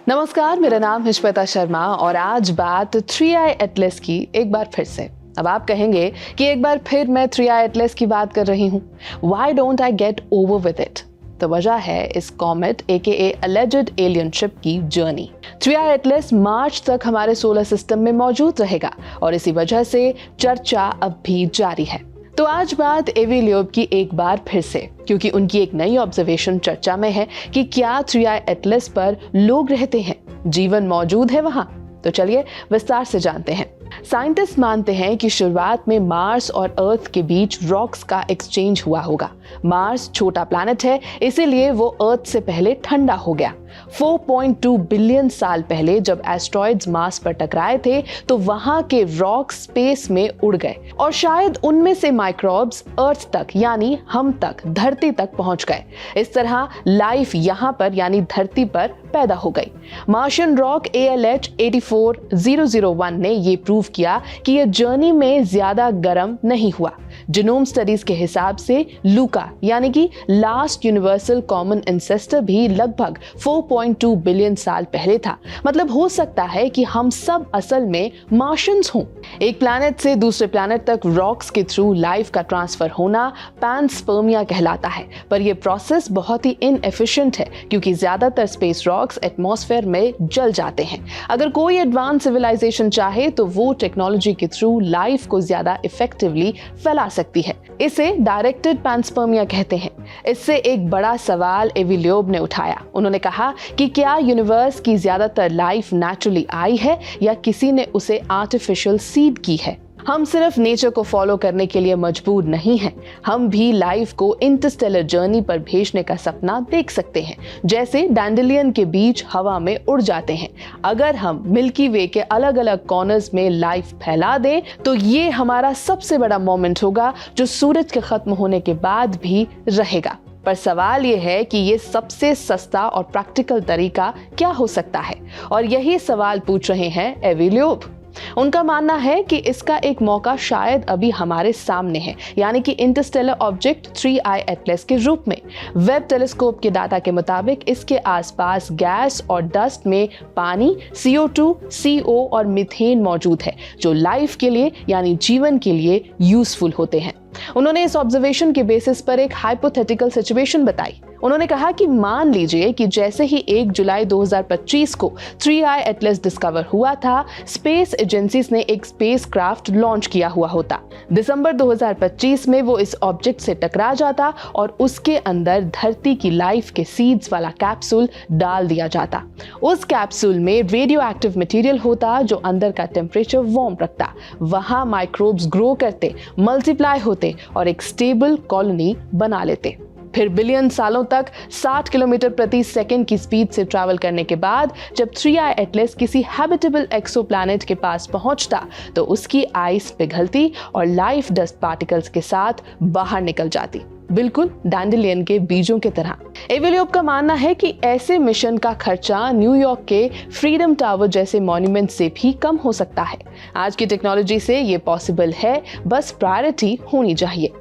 नमस्कार, मेरा नाम है श्वेता शर्मा और आज बात 3i एटलस की एक बार फिर से। अब आप कहेंगे कि एक बार फिर मैं 3i एटलस की बात कर रही हूँ। Why don't I get over with it? तो वजह है इस comet AKA alleged alien ship की जर्नी। 3i एटलस मार्च तक हमारे सोलर सिस्टम में मौजूद रहेगा और इसी वजह से चर्चा अब भी जारी है। तो आज बात एवी लियोब की एक बार फिर से, क्योंकि उनकी एक नई ऑब्जर्वेशन चर्चा में है कि क्या 3i एटलस पर लोग रहते हैं, जीवन मौजूद है वहां। तो चलिए विस्तार से जानते हैं। साइंटिस्ट मानते हैं कि शुरुआत में मार्स और अर्थ के बीच रॉक्स का एक्सचेंज हुआ होगा। मार्स छोटा प्लैनेट है, इसीलिए वो अर्थ से पहले ठंडा हो गया। 4.2 बिलियन साल पहले जब एस्ट्रॉइड्स मार्स पर टकराए थे तो वहां के रॉक्स स्पेस में उड़ गए और शायद उनमें से माइक्रोब्स अर्थ तक यानी हम तक, धरती तक पहुंच गए। इस तरह लाइफ यहां पर यानी धरती पर पैदा हो गई। मार्शियन रॉक ALH 84001 ने ये प्रूव किया कि ये जर्नी में ज्यादा गर्म नहीं हुआ। जीनोम स्टडीज के हिसाब से लूका यानी कि लास्ट यूनिवर्सल कॉमन एंसेस्टर भी लगभग 4.2 बिलियन साल पहले था। मतलब हो सकता है कि हम सब असल में मार्शियंस हों। एक प्लैनेट से दूसरे प्लैनेट तक रॉक्स के थ्रू लाइफ का ट्रांसफर होना पैनस्पर्मिया कहलाता है, पर यह प्रोसेस बहुत ही इनएफिशिएंट है क्योंकि ज्यादातर स्पेस रॉक्स एटमॉस्फेयर में जल जाते हैं। अगर कोई एडवांस सिविलाइजेशन चाहे तो वो टेक्नोलॉजी के थ्रू लाइफ को ज्यादा इफेक्टिवली फैला सकती है। इसे डायरेक्टेड पैनस्पर्मिया कहते हैं। इससे एक बड़ा सवाल एवी लियोब ने उठाया। उन्होंने कहा कि क्या यूनिवर्स की ज्यादातर लाइफ नेचुरली आई है या किसी ने उसे आर्टिफिशियल सीड की है। हम सिर्फ नेचर को फॉलो करने के लिए मजबूर नहीं हैं, हम भी लाइफ को इंटरस्टेलर जर्नी पर भेजने का सपना देख सकते हैं, जैसे डैंडेलियन के बीच हवा में उड़ जाते हैं। अगर हम मिल्की वे के अलग अलग कॉर्नर्स में लाइफ फैला दें तो ये हमारा सबसे बड़ा मोमेंट होगा जो सूरज के खत्म होने के बाद भी रहेगा। पर सवाल ये है कि ये सबसे सस्ता और प्रैक्टिकल तरीका क्या हो सकता है, और यही सवाल पूछ रहे हैं एवी लियोब। उनका मानना है कि इसका एक मौका शायद अभी हमारे सामने है, यानी कि इंटरस्टेलर ऑब्जेक्ट 3i एटलस के रूप में। वेब टेलीस्कोप के डाटा के मुताबिक इसके आसपास गैस और डस्ट में पानी, CO2, CO और मीथेन मौजूद है, जो लाइफ के लिए यानी जीवन के लिए यूजफुल होते हैं। उन्होंने इस ऑब्जर्वेशन के बेसिस पर एक हाइपोथेटिकल सिचुएशन बताई। उन्होंने कहा कि मान लीजिए कि जैसे ही 1 जुलाई 2025 को 3i एटलस डिस्कवर हुआ था, स्पेस एजेंसीज ने एक स्पेसक्राफ्ट लॉन्च किया हुआ होता। दिसंबर 2025 में वो इस ऑब्जेक्ट से टकरा जाता और उसके अंदर धरती की लाइफ के सीड्स वाला कैप्सूल डाल दिया जाता। उस कैप्सूल में रेडियो एक्टिव मटेरियल होता जो अंदर का टेम्परेचर वार्म रखता। वहां माइक्रोब्स ग्रो करते, मल्टीप्लाई होते और एक स्टेबल कॉलोनी बना लेते। फिर बिलियन सालों तक 60 किलोमीटर प्रति सेकंड की स्पीड से ट्रैवल करने के बाद जब 3i एटलस किसी हैबिटेबल एक्सोप्लैनेट के पास पहुंचता तो उसकी आइस पिघलती और लाइफ डस्ट पार्टिकल्स के साथ बाहर निकल जाती, बिल्कुल डैंडेलियन के बीजों की तरह। एवी लियोब का मानना है कि ऐसे मिशन का खर्चा न्यूयॉर्क के फ्रीडम टावर जैसे मॉन्यूमेंट से भी कम हो सकता है। आज की टेक्नोलॉजी से ये पॉसिबल है, बस प्रायोरिटी होनी चाहिए।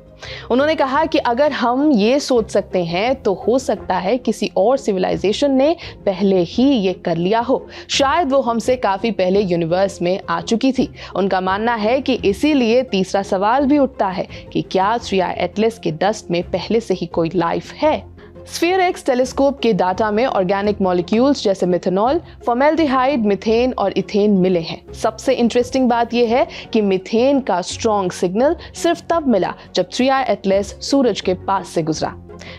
उन्होंने कहा कि अगर हम ये सोच सकते हैं तो हो सकता है किसी और सिविलाइजेशन ने पहले ही ये कर लिया हो, शायद वो हमसे काफी पहले यूनिवर्स में आ चुकी थी। उनका मानना है कि इसीलिए तीसरा सवाल भी उठता है कि क्या 3i एटलस के डस्ट में पहले से ही कोई लाइफ है। स्फीयर एक्स टेलीस्कोप के डाटा में ऑर्गेनिक मॉलिक्यूल्स जैसे मिथेनॉल, फॉर्मेल्डिहाइड, मीथेन और इथेन मिले हैं। सबसे इंटरेस्टिंग बात यह है कि मीथेन का स्ट्रॉन्ग सिग्नल सिर्फ तब मिला जब 3i एटलस सूरज के पास से गुजरा।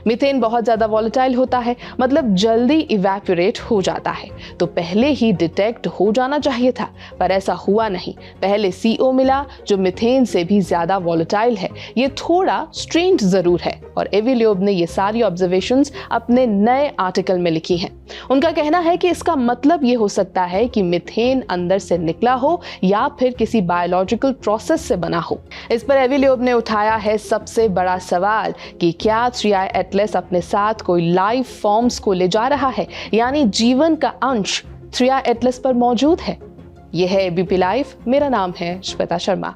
मीथेन बहुत ज्यादा वॉलेटाइल होता है, मतलब जल्दी इवेपोरेट हो जाता है, तो पहले ही डिटेक्ट हो जाना चाहिए था, पर ऐसा हुआ नहीं। पहले CO मिला जो मीथेन से भी ज्यादा वॉलेटाइल है। ये थोड़ा स्ट्रेंज जरूर है और एवी लियोब ने ये सारी ऑब्जर्वेशंस अपने नए आर्टिकल में लिखी हैं। उनका कहना है कि इसका मतलब ये हो सकता है कि मीथेन अंदर से निकला हो या फिर किसी बायोलॉजिकल प्रोसेस से बना हो। इस पर एवी लियोब ने उठाया है सबसे बड़ा सवाल कि क्या 3i एटलस अपने साथ कोई लाइफ फॉर्म्स को ले जा रहा है, यानी जीवन का अंश 3i एटलस पर मौजूद है। यह है ABP लाइव। मेरा नाम है श्वेता शर्मा।